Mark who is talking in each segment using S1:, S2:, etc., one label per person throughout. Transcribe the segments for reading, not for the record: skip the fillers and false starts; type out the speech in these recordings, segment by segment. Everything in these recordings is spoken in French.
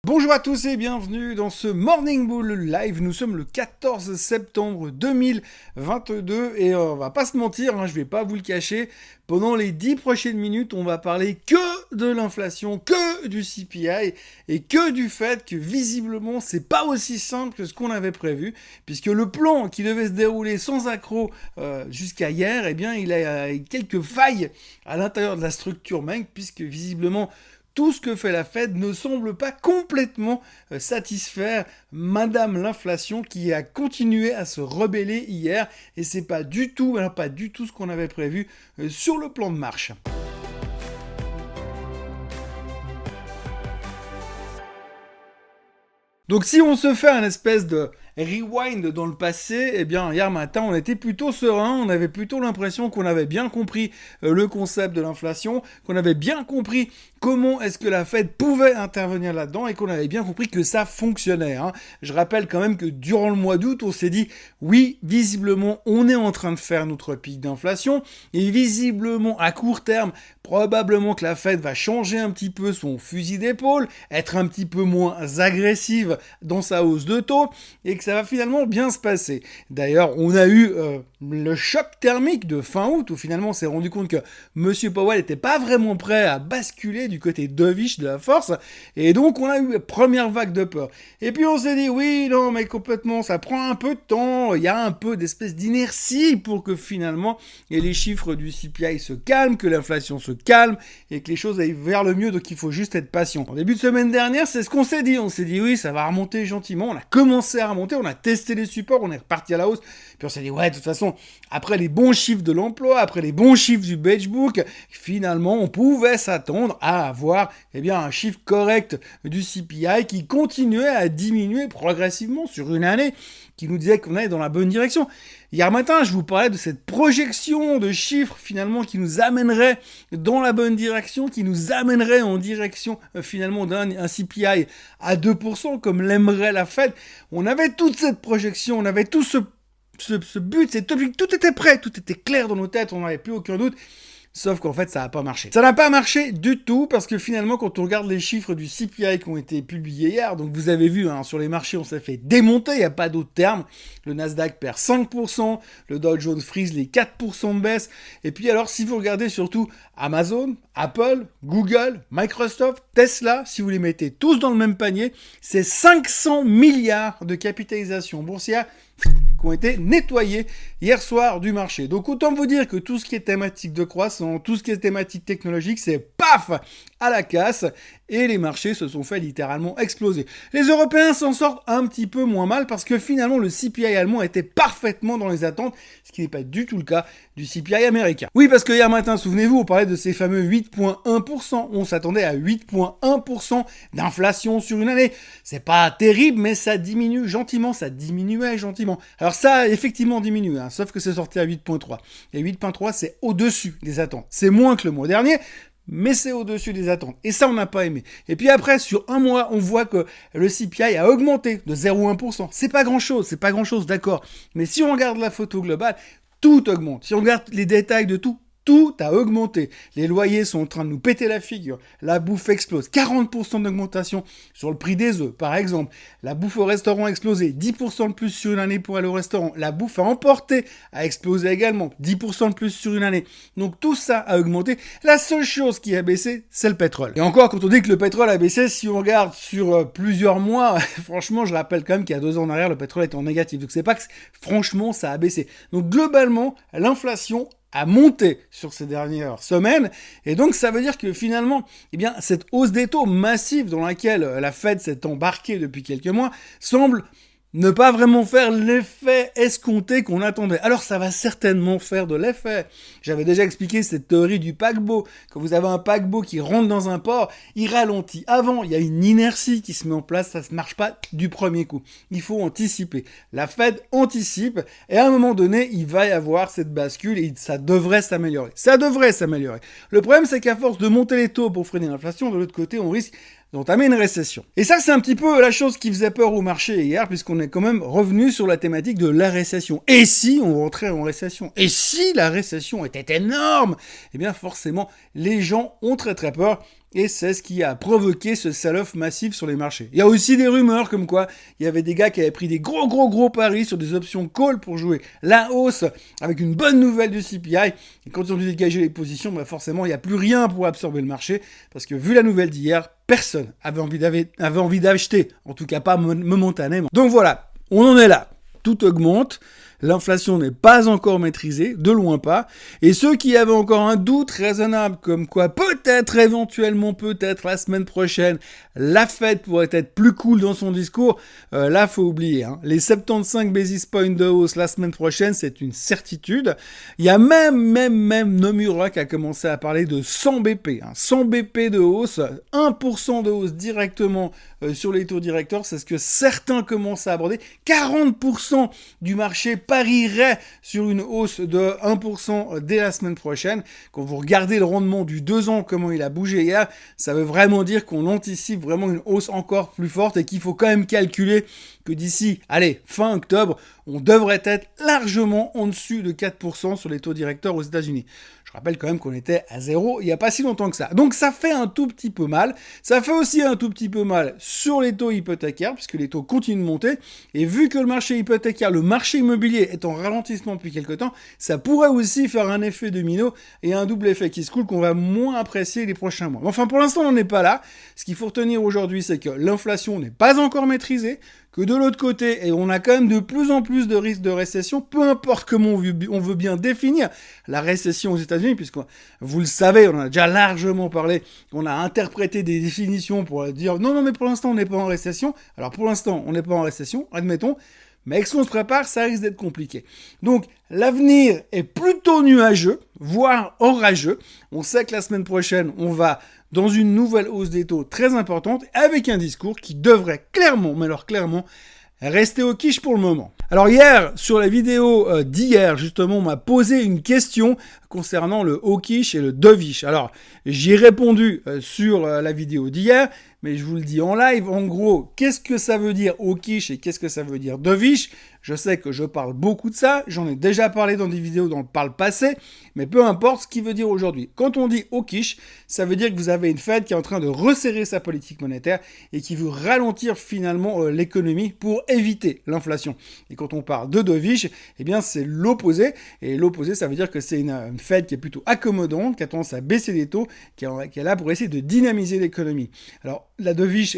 S1: Bonjour à tous et bienvenue dans ce Morning Bull Live. Nous sommes le 14 septembre 2022 et on va pas se mentir, je vais pas vous le cacher. Pendant les 10 prochaines minutes, on va parler que de l'inflation, que du CPI et que du fait que visiblement c'est pas aussi simple que ce qu'on avait prévu, puisque le plan qui devait se dérouler sans accroc jusqu'à hier, eh bien il a quelques failles à l'intérieur de la structure même, puisque visiblement tout ce que fait la Fed ne semble pas complètement satisfaire Madame l'inflation qui a continué à se rebeller hier et c'est pas du tout ce qu'on avait prévu sur le plan de marche. Donc si on se fait un espèce de rewind dans le passé, eh bien hier matin on était plutôt serein, on avait plutôt l'impression qu'on avait bien compris le concept de l'inflation, qu'on avait bien compris comment est-ce que la Fed pouvait intervenir là-dedans et qu'on avait bien compris que ça fonctionnait. Je rappelle quand même que durant le mois d'août on s'est dit oui, visiblement on est en train de faire notre pic d'inflation et visiblement à court terme probablement que la Fed va changer un petit peu son fusil d'épaule, être un petit peu moins agressive dans sa hausse de taux et que ça va finalement bien se passer. D'ailleurs, on a eu le choc thermique de fin août où finalement on s'est rendu compte que Monsieur Powell n'était pas vraiment prêt à basculer du côté dovish de la force et donc on a eu la première vague de peur. Et puis on s'est dit oui, non mais complètement, ça prend un peu de temps, il y a un peu d'espèce d'inertie pour que finalement les chiffres du CPI se calment, que l'inflation se calme et que les choses aillent vers le mieux, donc il faut juste être patient. En début de semaine dernière, c'est ce qu'on s'est dit oui, ça va remonter gentiment, on a commencé à remonter, on a testé les supports, on est reparti à la hausse, puis on s'est dit ouais, de toute façon, après les bons chiffres de l'emploi, après les bons chiffres du Beige Book, finalement, on pouvait s'attendre à avoir un chiffre correct du CPI qui continuait à diminuer progressivement sur une année, qui nous disait qu'on allait dans la bonne direction. Hier matin, je vous parlais de cette projection de chiffres finalement qui nous amènerait dans la bonne direction, qui nous amènerait en direction finalement d'un CPI à 2% comme l'aimerait la Fed. On avait toute cette projection, on avait tout ce but, cet objectif, tout était prêt, tout était clair dans nos têtes, on n'avait plus aucun doute. Sauf qu'en fait, ça n'a pas marché. Ça n'a pas marché du tout parce que finalement, quand on regarde les chiffres du CPI qui ont été publiés hier, donc vous avez vu, sur les marchés, on s'est fait démonter, il n'y a pas d'autre terme. Le Nasdaq perd 5%, le Dow Jones frise les 4% de baisse. Et puis alors, si vous regardez surtout Amazon, Apple, Google, Microsoft, Tesla, si vous les mettez tous dans le même panier, c'est 500 milliards de capitalisation boursière qui ont été nettoyés hier soir du marché. Donc autant vous dire que tout ce qui est thématique de croissance, tout ce qui est thématique technologique, c'est paf à la casse et les marchés se sont fait littéralement exploser. Les Européens s'en sortent un petit peu moins mal parce que finalement le CPI allemand était parfaitement dans les attentes, ce qui n'est pas du tout le cas du CPI américain. Oui, parce que hier matin, souvenez-vous, on parlait de ces fameux 8,1%. On s'attendait à 8,1% d'inflation sur une année. C'est pas terrible, mais ça diminue gentiment, ça diminuait gentiment. Alors ça a effectivement diminué, sauf que c'est sorti à 8,3. Et 8,3, c'est au-dessus des attentes. C'est moins que le mois dernier, mais c'est au-dessus des attentes. Et ça, on n'a pas aimé. Et puis après, sur un mois, on voit que le CPI a augmenté de 0,1%. C'est pas grand-chose, d'accord. Mais si on regarde la photo globale, tout augmente. Si on regarde les détails de tout a augmenté. Les loyers sont en train de nous péter la figure. La bouffe explose. 40% d'augmentation sur le prix des œufs, par exemple. La bouffe au restaurant a explosé. 10% de plus sur une année pour aller au restaurant. La bouffe à emporter a explosé également. 10% de plus sur une année. Donc tout ça a augmenté. La seule chose qui a baissé, c'est le pétrole. Et encore, quand on dit que le pétrole a baissé, si on regarde sur plusieurs mois, franchement, je rappelle quand même qu'il y a 2 ans en arrière, le pétrole était en négatif. Donc c'est pas que, franchement, ça a baissé. Donc globalement, l'inflation a monté sur ces dernières semaines, et donc ça veut dire que finalement, cette hausse des taux massive dans laquelle la Fed s'est embarquée depuis quelques mois semble ne pas vraiment faire l'effet escompté qu'on attendait. Alors ça va certainement faire de l'effet. J'avais déjà expliqué cette théorie du paquebot. Quand vous avez un paquebot qui rentre dans un port, il ralentit avant, il y a une inertie qui se met en place, ça ne marche pas du premier coup. Il faut anticiper. La Fed anticipe, et à un moment donné, il va y avoir cette bascule, et ça devrait s'améliorer. Le problème, c'est qu'à force de monter les taux pour freiner l'inflation, de l'autre côté, on risque d'entamer une récession. Et ça, c'est un petit peu la chose qui faisait peur au marché hier, puisqu'on est quand même revenu sur la thématique de la récession. Et si on rentrait en récession? Et si la récession était énorme? Eh bien, forcément, les gens ont très très peur. et c'est ce qui a provoqué ce sell-off massif sur les marchés. Il y a aussi des rumeurs comme quoi il y avait des gars qui avaient pris des gros paris sur des options call pour jouer la hausse avec une bonne nouvelle du CPI, et quand ils ont dû dégager les positions, bah forcément il n'y a plus rien pour absorber le marché, parce que vu la nouvelle d'hier, personne avait envie d'acheter, en tout cas pas momentanément. Donc voilà, on en est là, tout augmente. L'inflation n'est pas encore maîtrisée, de loin pas. Et ceux qui avaient encore un doute raisonnable, comme quoi peut-être, éventuellement, peut-être la semaine prochaine, la Fed pourrait être plus cool dans son discours, là, faut oublier. Hein. Les 75 basis points de hausse la semaine prochaine, c'est une certitude. Il y a même Nomura qui a commencé à parler de 100 BP. Hein. 100 BP de hausse, 1% de hausse directement sur les taux directeurs, c'est ce que certains commencent à aborder. 40% du marché parierait sur une hausse de 1% dès la semaine prochaine. Quand vous regardez le rendement du 2 ans, comment il a bougé hier, ça veut vraiment dire qu'on anticipe vraiment une hausse encore plus forte et qu'il faut quand même calculer que d'ici, allez, fin octobre, on devrait être largement en dessus de 4% sur les taux directeurs aux États-Unis. Je rappelle quand même qu'on était à 0 il n'y a pas si longtemps que ça. Donc ça fait un tout petit peu mal. Ça fait aussi un tout petit peu mal sur les taux hypothécaires, puisque les taux continuent de monter. Et vu que le marché hypothécaire, le marché immobilier est en ralentissement depuis quelques temps, ça pourrait aussi faire un effet domino et un double effet qui se coule qu'on va moins apprécier les prochains mois. Mais enfin, pour l'instant, on n'en est pas là. Ce qu'il faut retenir aujourd'hui, c'est que l'inflation n'est pas encore maîtrisée, que de l'autre côté, et on a quand même de plus en plus de risques de récession, peu importe comment on veut bien définir la récession aux États-Unis, puisque vous le savez, on en a déjà largement parlé, on a interprété des définitions pour dire non, mais pour l'instant on n'est pas en récession. Alors pour l'instant on n'est pas en récession, admettons, mais avec ce qu'on se prépare, ça risque d'être compliqué. Donc l'avenir est plutôt nuageux, voire orageux. On sait que la semaine prochaine, on va dans une nouvelle hausse des taux très importante, avec un discours qui devrait clairement, mais alors clairement, rester au quiche pour le moment. Alors hier, sur la vidéo d'hier, justement, on m'a posé une question concernant le hawkish et le dovish. Alors, j'ai répondu sur la vidéo d'hier, mais je vous le dis en live, en gros, qu'est-ce que ça veut dire hawkish et qu'est-ce que ça veut dire dovish? Je sais que je parle beaucoup de ça, j'en ai déjà parlé dans des vidéos par le passé, mais peu importe ce qu'il veut dire aujourd'hui. Quand on dit hawkish, ça veut dire que vous avez une Fed qui est en train de resserrer sa politique monétaire et qui veut ralentir finalement l'économie pour éviter l'inflation. Et quand on parle de dovish, eh bien c'est l'opposé, et l'opposé ça veut dire que c'est une Fed qui est plutôt accommodante, qui a tendance à baisser les taux, qui est là pour essayer de dynamiser l'économie. Alors la dovish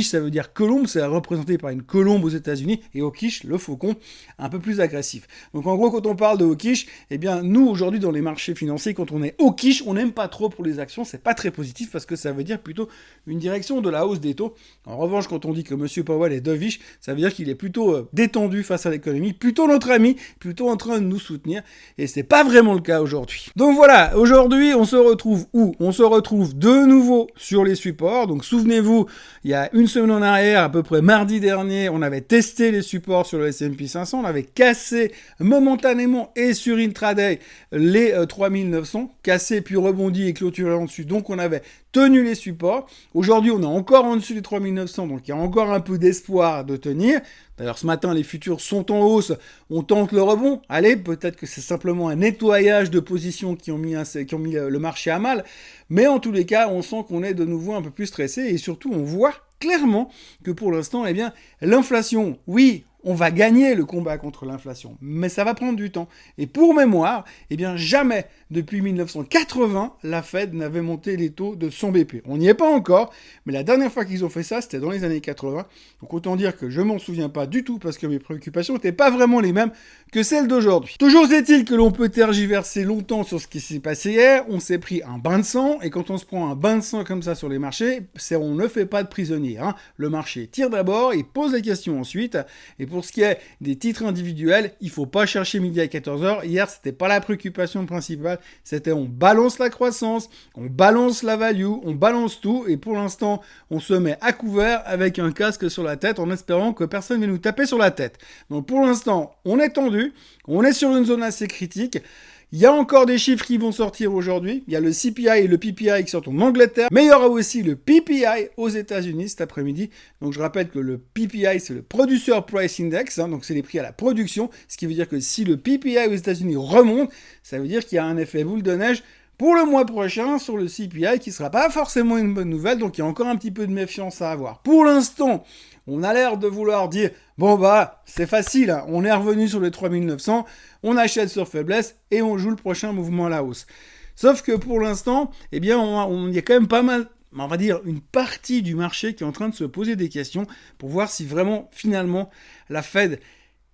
S1: ça veut dire colombe, c'est représenté par une colombe aux États-Unis, et hawkish, le faucon, un peu plus agressif. Donc en gros, quand on parle de hawkish, eh bien nous aujourd'hui dans les marchés financiers, quand on est hawkish, on n'aime pas trop pour les actions, c'est pas très positif parce que ça veut dire plutôt une direction de la hausse des taux. En revanche, quand on dit que M. Powell est dovish, ça veut dire qu'il est plutôt détendu face à l'économie, plutôt notre ami, plutôt en train de nous soutenir, et c'est pas vraiment le cas aujourd'hui. Donc voilà, aujourd'hui on se retrouve où? On se retrouve de nouveau sur les supports. Donc souvenez-vous, il y a une semaine en arrière, à peu près mardi dernier, on avait testé les supports sur le S&P 500, on avait cassé momentanément et sur intraday les 3900, cassé puis rebondi et clôturé en dessus, donc on avait tenu les supports. Aujourd'hui, on est encore en dessus des 3900, donc il y a encore un peu d'espoir de tenir. D'ailleurs, ce matin, les futurs sont en hausse, on tente le rebond. Allez, peut-être que c'est simplement un nettoyage de positions qui ont mis le marché à mal, mais en tous les cas, on sent qu'on est de nouveau un peu plus stressé, et surtout, on voit clairement que pour l'instant, eh bien, l'inflation, oui, on va gagner le combat contre l'inflation, mais ça va prendre du temps. Et pour mémoire, eh bien jamais depuis 1980, la Fed n'avait monté les taux de 100 BP. On n'y est pas encore, mais la dernière fois qu'ils ont fait ça, c'était dans les années 80. Donc autant dire que je m'en souviens pas du tout parce que mes préoccupations n'étaient pas vraiment les mêmes que celles d'aujourd'hui. Toujours est-il que l'on peut tergiverser longtemps sur ce qui s'est passé hier. On s'est pris un bain de sang, et quand on se prend un bain de sang comme ça sur les marchés, on ne fait pas de prisonniers. Hein. Le marché tire d'abord, il pose des questions ensuite, et pour ce qui est des titres individuels, il faut pas chercher midi à 14h. Hier, c'était pas la préoccupation principale, c'était on balance la croissance, on balance la value, on balance tout, et pour l'instant, on se met à couvert avec un casque sur la tête en espérant que personne ne vienne nous taper sur la tête. Donc pour l'instant, on est tendu, on est sur une zone assez critique. Il y a encore des chiffres qui vont sortir aujourd'hui. Il y a le CPI et le PPI qui sortent en Angleterre, mais il y aura aussi le PPI aux États-Unis cet après-midi. Donc je rappelle que le PPI, c'est le Producer Price Index, hein, donc c'est les prix à la production, ce qui veut dire que si le PPI aux États-Unis remonte, ça veut dire qu'il y a un effet boule de neige pour le mois prochain sur le CPI qui sera pas forcément une bonne nouvelle, donc il y a encore un petit peu de méfiance à avoir. Pour l'instant, on a l'air de vouloir dire, bon bah, c'est facile, hein, on est revenu sur les 3900, on achète sur faiblesse et on joue le prochain mouvement à la hausse. Sauf que pour l'instant, eh bien, il y a quand même pas mal, on va dire, une partie du marché qui est en train de se poser des questions pour voir si vraiment, finalement, la Fed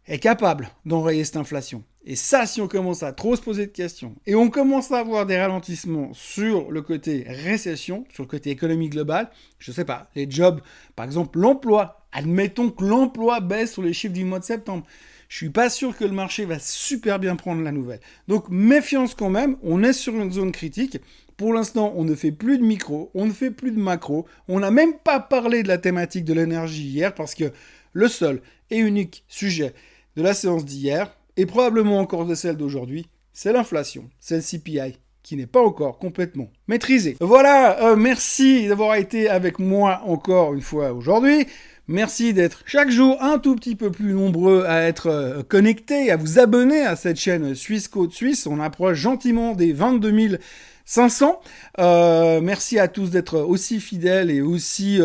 S1: est capable d'enrayer cette inflation. Et ça, si on commence à trop se poser de questions, et on commence à avoir des ralentissements sur le côté récession, sur le côté économie globale, je sais pas, les jobs, par exemple l'emploi, admettons que l'emploi baisse sur les chiffres du mois de septembre, je suis pas sûr que le marché va super bien prendre la nouvelle. Donc méfiance quand même, on est sur une zone critique. Pour l'instant, on ne fait plus de micro, on ne fait plus de macro, on n'a même pas parlé de la thématique de l'énergie hier parce que le seul et unique sujet de la séance d'hier, et probablement encore de celle d'aujourd'hui, c'est l'inflation, c'est le CPI, qui n'est pas encore complètement maîtrisé. Voilà, merci d'avoir été avec moi encore une fois aujourd'hui. Merci d'être chaque jour un tout petit peu plus nombreux à être connectés, à vous abonner à cette chaîne Suisse Côte Suisse. On approche gentiment des 22 500. Merci à tous d'être aussi fidèles et aussi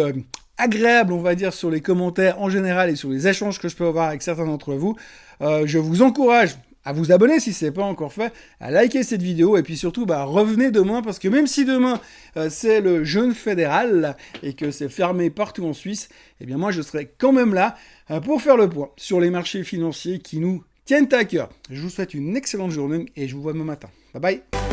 S1: agréables, on va dire, sur les commentaires en général et sur les échanges que je peux avoir avec certains d'entre vous. Je vous encourage à vous abonner si ce n'est pas encore fait, à liker cette vidéo et puis surtout revenez demain parce que même si demain c'est le jeûne fédéral et que c'est fermé partout en Suisse, eh bien moi je serai quand même là pour faire le point sur les marchés financiers qui nous tiennent à cœur. Je vous souhaite une excellente journée et je vous vois demain matin. Bye bye.